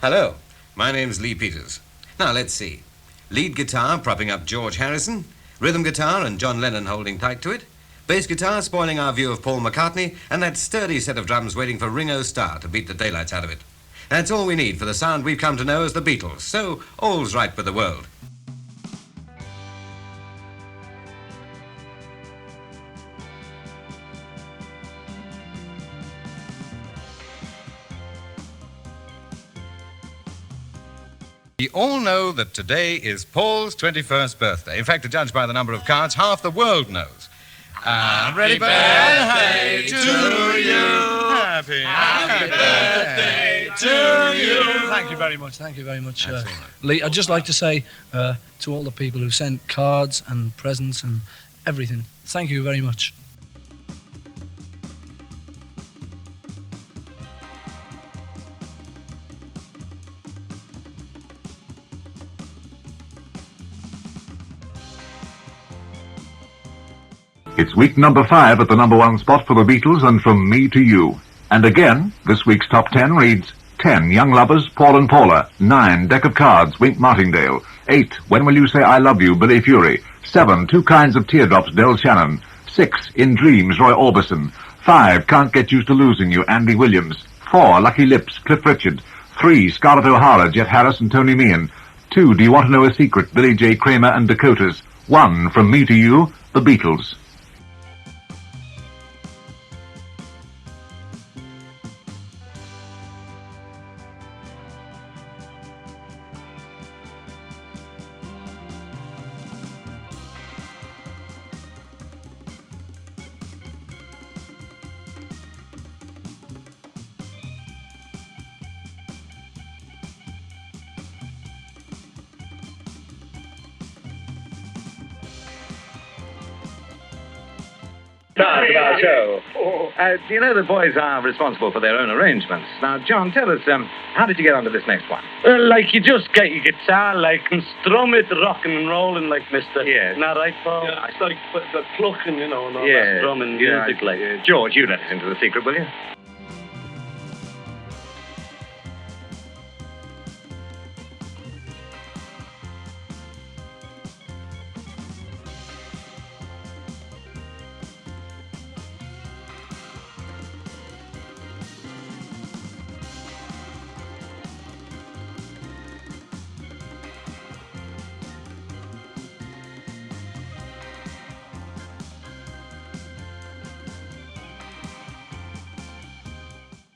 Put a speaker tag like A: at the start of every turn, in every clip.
A: Hello, my name's Lee Peters. Now, let's see. Lead guitar propping up George Harrison, rhythm guitar and John Lennon holding tight to it, bass guitar spoiling our view of Paul McCartney, and that sturdy set of drums waiting for Ringo Starr to beat the daylights out of it. That's all we need for the sound we've come to know as the Beatles, so all's right with the world. We all know that today is Paul's 21st birthday. In fact, to judge by the number of cards, half the world knows. Happy birthday to you. Happy birthday to you.
B: Thank you very much. Lee, I'd just like to say to all the people who sent cards and presents and everything, thank you very much.
C: It's week number 5 at the number 1 spot for the Beatles and From Me to You. And again, this week's top 10 reads 10, Young Lovers, Paul and Paula. 9, Deck of Cards, Wink Martindale. 8, When Will You Say I Love You, Billy Fury. 7, Two Kinds of Teardrops, Del Shannon. 6, In Dreams, Roy Orbison. 5, Can't Get Used to Losing You, Andy Williams. 4, Lucky Lips, Cliff Richard. 3, Scarlett O'Hara, Jet Harris and Tony Meehan. 2, Do You Want to Know a Secret, Billy J. Kramer and Dakotas. 1, From Me to You, the Beatles.
D: Start of our show. Do you know the boys are responsible for their own arrangements? Now, John, tell us, how did you get onto this next one?
E: Like, you just get your guitar, like, and strum it, rocking and rolling, like, mister.
D: Yeah.
E: Isn't that right, Paul?
B: Yeah, it's like the clucking, you know, and all
D: Yeah.
B: that strumming music, like.
D: George, you let us into the secret, will you?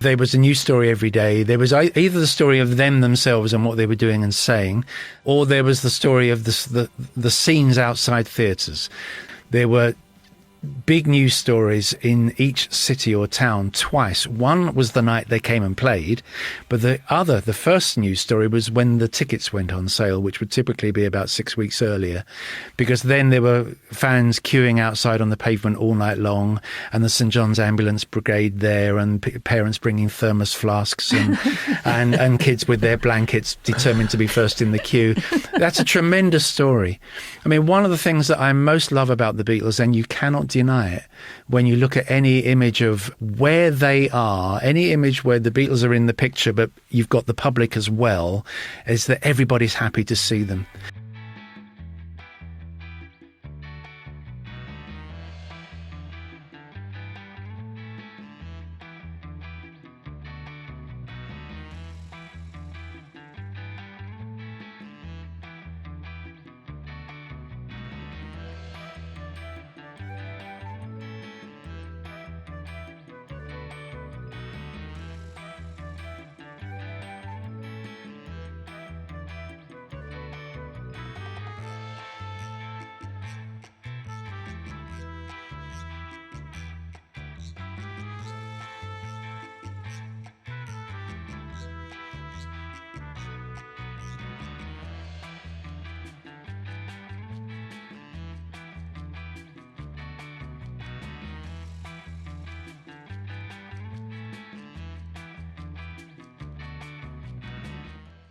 F: There was a new story every day. There was either the story of them themselves and what they were doing and saying, or there was the story of the scenes outside theatres. There were big news stories in each city or town twice. One was the night they came and played, but the first news story was when the tickets went on sale, which would typically be about 6 weeks earlier, because then there were fans queuing outside on the pavement all night long, and the St John's Ambulance Brigade there, and parents bringing thermos flasks and kids with their blankets determined to be first in the queue. That's a tremendous story. I mean, one of the things that I most love about the Beatles, and you cannot deny it, when you look at any image of where they are, any image where the Beatles are in the picture, but you've got the public as well, is that everybody's happy to see them.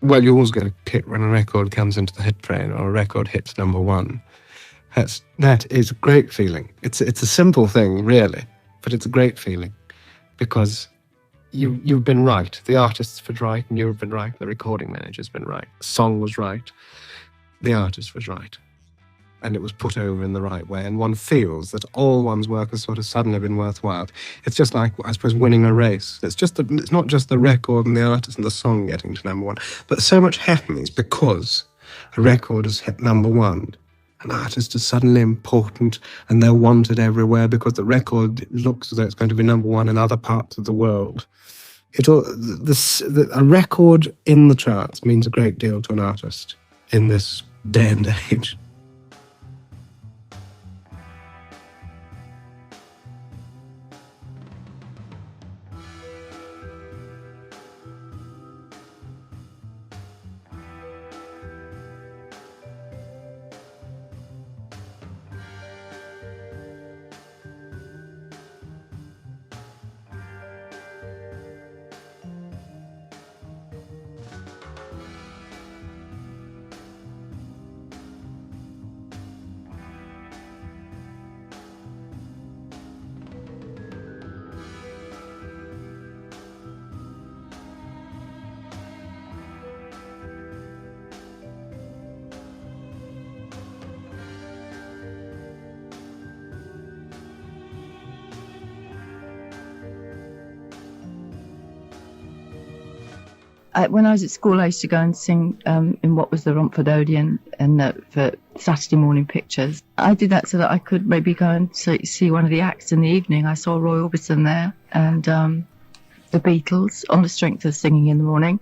G: Well, you always get a hit when a record comes into the hit parade or a record hits number 1. That is a great feeling. It's a simple thing, really, but it's a great feeling because you've been right. The artist's been right, and you've been right. The recording manager's been right. The song was right. The artist was right. And it was put over in the right way. And one feels that all one's work has sort of suddenly been worthwhile. It's just like, I suppose, winning a race. It's not just the record and the artist and the song getting to number one, but so much happens because a record has hit number one. An artist is suddenly important and they're wanted everywhere because the record looks as though it's going to be number one in other parts of the world. A record in the charts means a great deal to an artist in this day and age.
H: When I was at school, I used to go and sing in what was the Romford Odeon for Saturday morning pictures. I did that so that I could maybe go and see one of the acts in the evening. I saw Roy Orbison there and the Beatles on the strength of singing in the morning.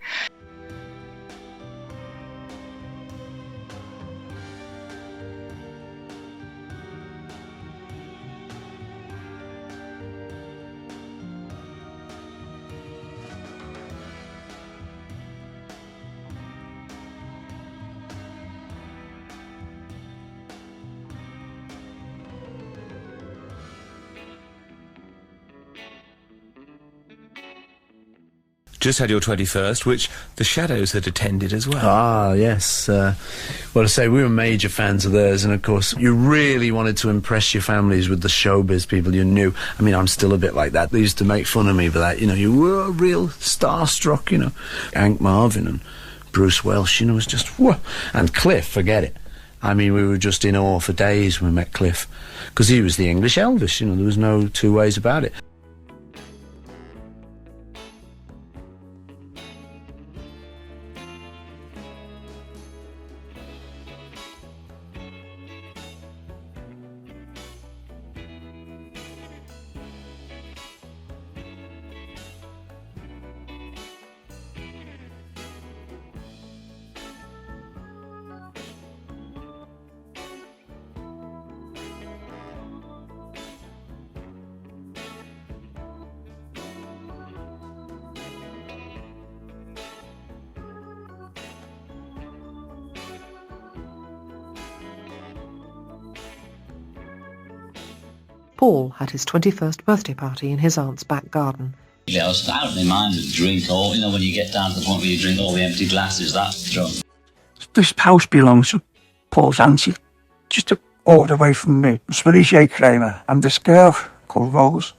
I: Just had your 21st, which the Shadows had attended as well.
F: Ah, yes. Well, I say, we were major fans of theirs, and of course, you really wanted to impress your families with the showbiz people you knew. I mean, I'm still a bit like that. They used to make fun of me for that. You know, you were real starstruck, you know. Hank Marvin and Bruce Welsh, you know, was just, whoa. And Cliff, forget it. I mean, we were just in awe for days when we met Cliff, because he was the English Elvis, you know, there was no two ways about it.
J: Paul had his 21st birthday party in his aunt's back garden.
K: I was out in mind with drink, or, you know, when you get down to the point where you drink all the empty glasses, that's drunk.
L: This house belongs to Paul's auntie, just a order away from me. It's Marie Kramer and this girl called Rose.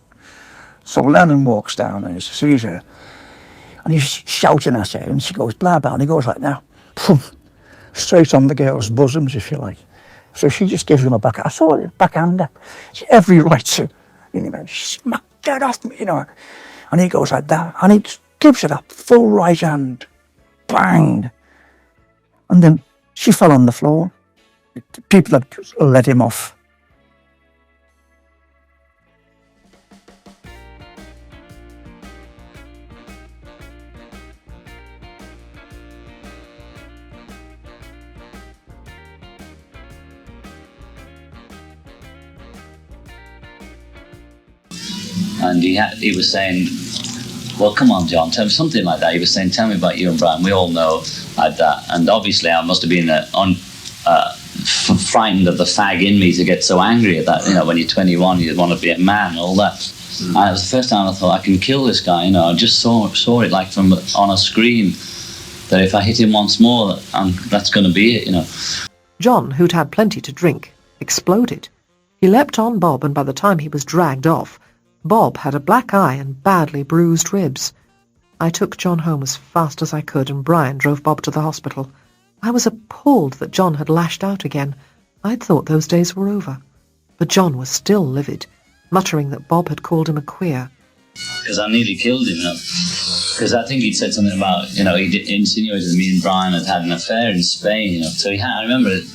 L: So Lennon walks down and he sees her, and he's shouting at her, and she goes blah blah, and he goes like now, straight on the girl's bosoms, if you like. So she just gives him a backhand. I saw it, backhander. She had every right to, you know, smack that off me, you know. And he goes like that, and he just gives her that full right hand, bang. And then she fell on the floor. People had let him off.
K: And he was saying, well, come on, John, tell me something like that. He was saying, tell me about you and Brian. We all know like that. And obviously I must have been frightened of the fag in me to get so angry at that. You know, when you're 21, you want to be a man, all that. And it was the first time I thought, I can kill this guy. You know, I just saw it like from on a screen, that if I hit him once more, that's going to be it, you know.
J: John, who'd had plenty to drink, exploded. He leapt on Bob, and by the time he was dragged off, Bob had a black eye and badly bruised ribs, I took John home as fast as I could, and Brian drove Bob to the hospital. I was appalled that John had lashed out again. I'd thought those days were over. But John was still livid, muttering that Bob had called him a queer.
K: Because I nearly killed him, because I think he'd said something about, he insinuated that me and Brian had an affair in Spain, so I remember it.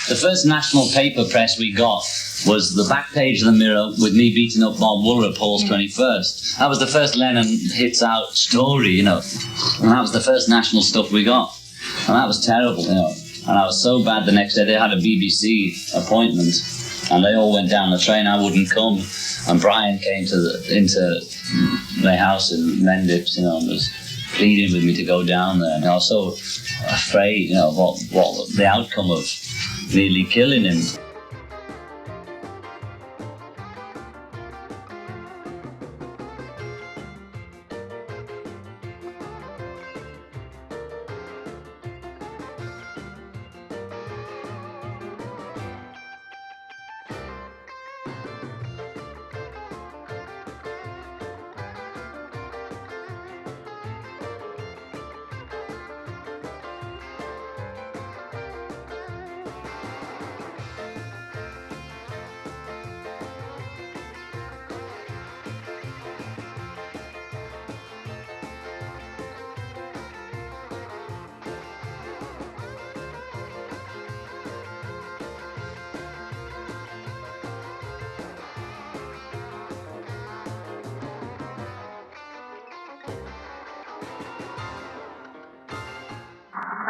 K: The first national paper press we got was the back page of the Mirror with me beating up Bob Wooler at Paul's 21st. That was the first Lennon hits out story, and that was the first national stuff we got. And that was terrible, And I was so bad the next day. They had a BBC appointment, and they all went down the train. I wouldn't come, and Brian came into my house in Mendips, and was pleading with me to go down there. And I was so afraid, of what the outcome of nearly killing him.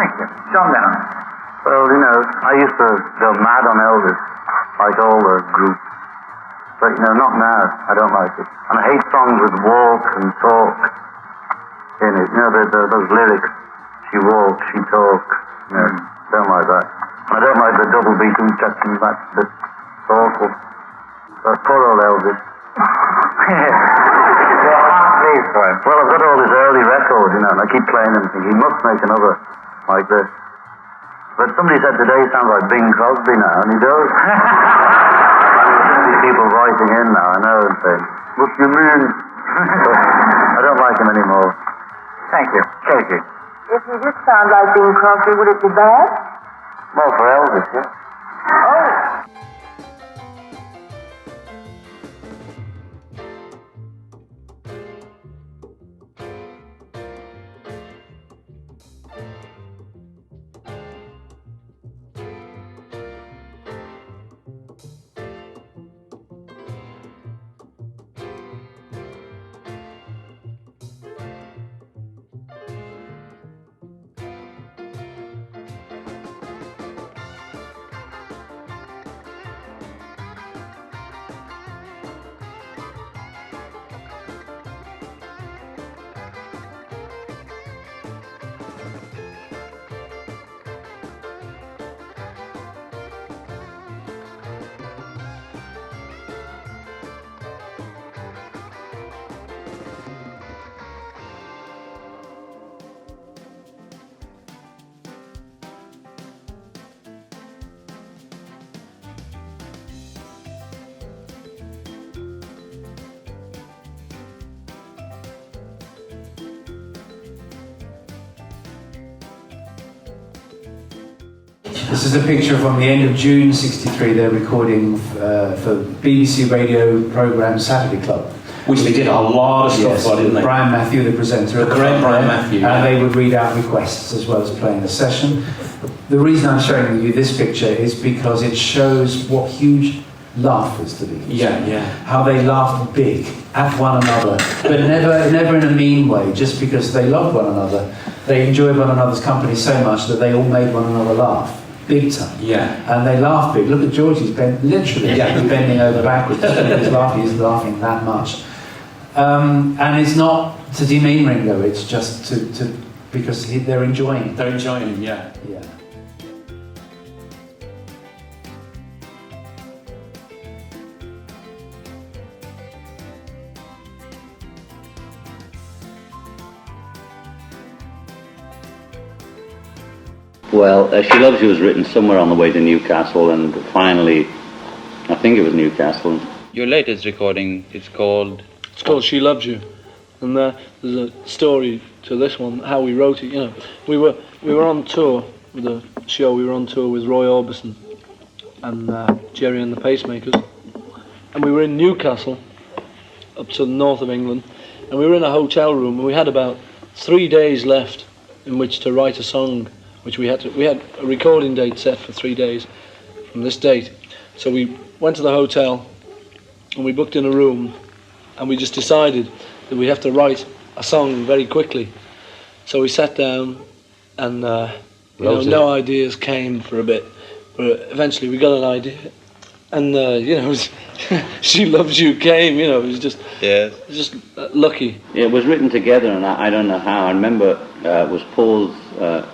M: Thank you. John Lennon. Well, I used to go mad on Elvis, like all the groups. But, not now. I don't like it. And I hate songs with walk and talk in it. Those lyrics. She walks, she talks. Don't like that. And I don't like the double beat and chucking back. It's awful. But poor old Elvis. Well, I've got all his early records, and I keep playing them, thinking he must make another like this. But somebody said today he sounds like Bing Crosby now, and he does. There's people writing in now, I know, and saying, "What's your moon?" But I don't like him anymore. Thank you. Katie.
N: If he did sound like Bing Crosby, would it be bad?
M: Well, for Elvis, yeah.
N: Oh.
F: This is a picture from the end of June '63. They're recording for BBC radio programme Saturday Club.
O: Which they did a lot of stuff for, didn't they?
F: Brian Matthew, the presenter.
O: The great Brian Matthew.
F: And they would read out requests as well as playing the session. The reason I'm showing you this picture is because it shows what huge laughers the Beatles.
O: Yeah.
F: How they laughed big at one another, but never in a mean way, just because they loved one another. They enjoyed one another's company so much that they all made one another laugh. Big time.
O: Yeah.
F: And they laugh big. Look at George, he's literally bending over backwards. He's laughing that much. And it's not to demean Ringo, it's just to Because they're enjoying it.
O: They're enjoying it, yeah.
F: Yeah.
K: Well, She Loves You was written somewhere on the way to Newcastle, and finally, I think it was Newcastle. Your latest recording, it's called
B: She Loves You, and there's a story to this one, how we wrote it. You know, we were on tour with the show. We were on tour with Roy Orbison and Jerry and the Pacemakers, and we were in Newcastle, up to the north of England, and we were in a hotel room, and we had about 3 days left in which to write a song, which we had a recording date set for 3 days from this date. So we went to the hotel and we booked in a room, and we just decided that we have to write a song very quickly. So we sat down and no ideas came for a bit, but eventually we got an idea, and She Loves You came. You know, it was just lucky.
K: It was written together, and I don't know how. I remember it was Paul's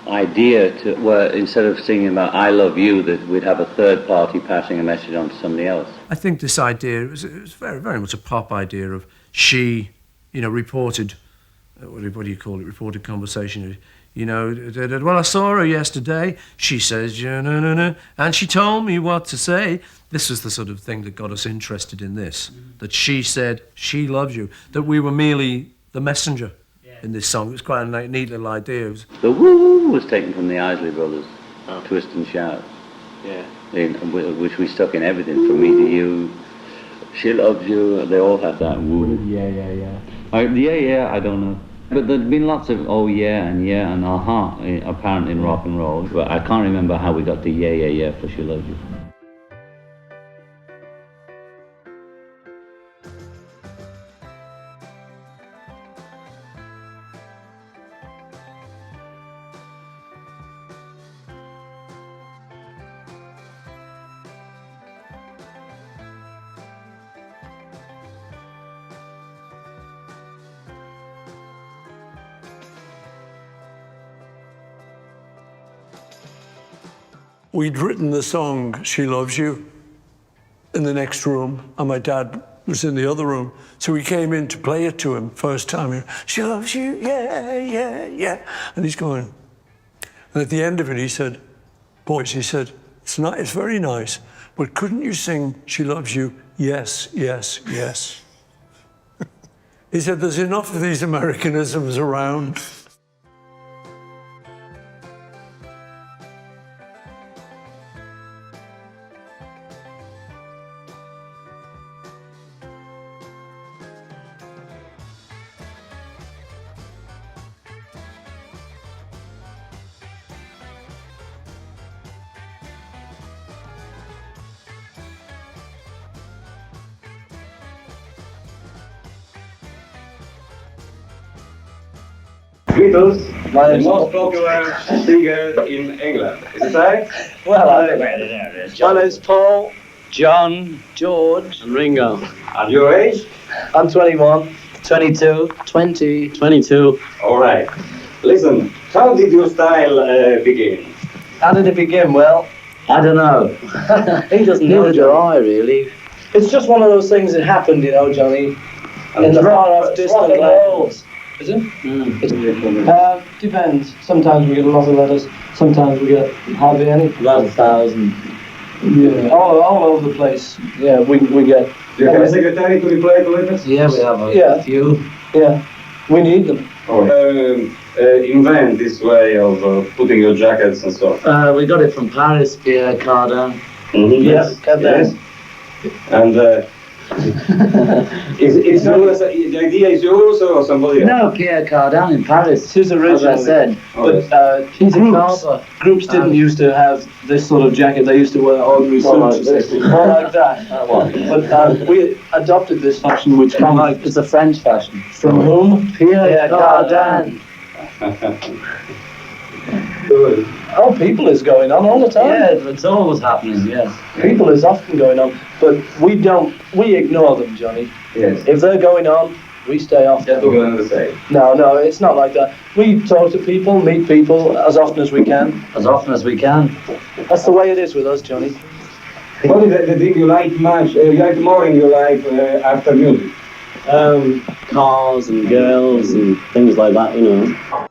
K: idea where instead of singing about I love you, that we'd have a third party passing a message on to somebody else.
P: I think this idea it was very, very much a pop idea of she, reported, what do you call it? Reported conversation. Well, I saw her yesterday. She says, and she told me what to say. This was the sort of thing that got us interested in this. That she said she loves you. That we were merely the messenger in this song. It was quite a neat little idea.
K: The woo was taken from the Isley Brothers, Twist and Shout.
B: Yeah.
K: Which we stuck in everything, From Me to You, She Loves You. They all have that woo.
B: Yeah.
K: I don't know. But there's been lots of oh yeah and aha apparently in rock and roll. But I can't remember how we got to yeah for She Loves You.
Q: We'd written the song She Loves You in the next room, and my dad was in the other room. So we came in to play it to him first time. She loves you, yeah. And he's going. And at the end of it, he said, boys, he said, it's very nice, but couldn't you sing She Loves You, yes. He said, there's enough of these Americanisms around.
R: Beatles, the most popular singer in England. Is it right?
S: Well, I don't know. My name's Paul, John, George, and Ringo.
R: And your age?
S: I'm 21, 22, 20, 22.
R: All right. Listen, how did your style begin?
S: How did it begin? Well, I don't know. He doesn't know. Neither do I, really. It's just one of those things that happened, Johnny, in the far-off distant lands. Is it? Depends. Sometimes we get a lot of letters. Sometimes we get hardly any. About 1,000. Yeah, all over the place. Yeah, we get.
R: Do you have a secretary to reply to letters?
S: Yeah, we have a few. Yeah, we need them.
R: Invent this way of putting your jackets and stuff.
S: We got it from Paris, Pierre Cardin.
R: Mm-hmm.
S: Yes.
R: And the idea is yours or somebody else?
S: No, Pierre Cardin in Paris. It's his original. As I said. But groups didn't used to have this sort of jacket. They used to wear ordinary suits. More like that. But we adopted this fashion, which it's a French fashion. From whom? Pierre Cardin.
R: Good.
S: Oh, people is going on all the time. Yeah, it's always happening, yes. People is often going on, but we ignore them, Johnny.
R: Yes.
S: If they're going on, We stay off.
R: Just to go on the side.
S: No, it's not like that. We talk to people, meet people as often as we can.
K: As often as we can.
S: That's the way it is with us, Johnny.
R: What is the thing you like much? You like more and you like after music?
T: Cars and girls and things like that, you know.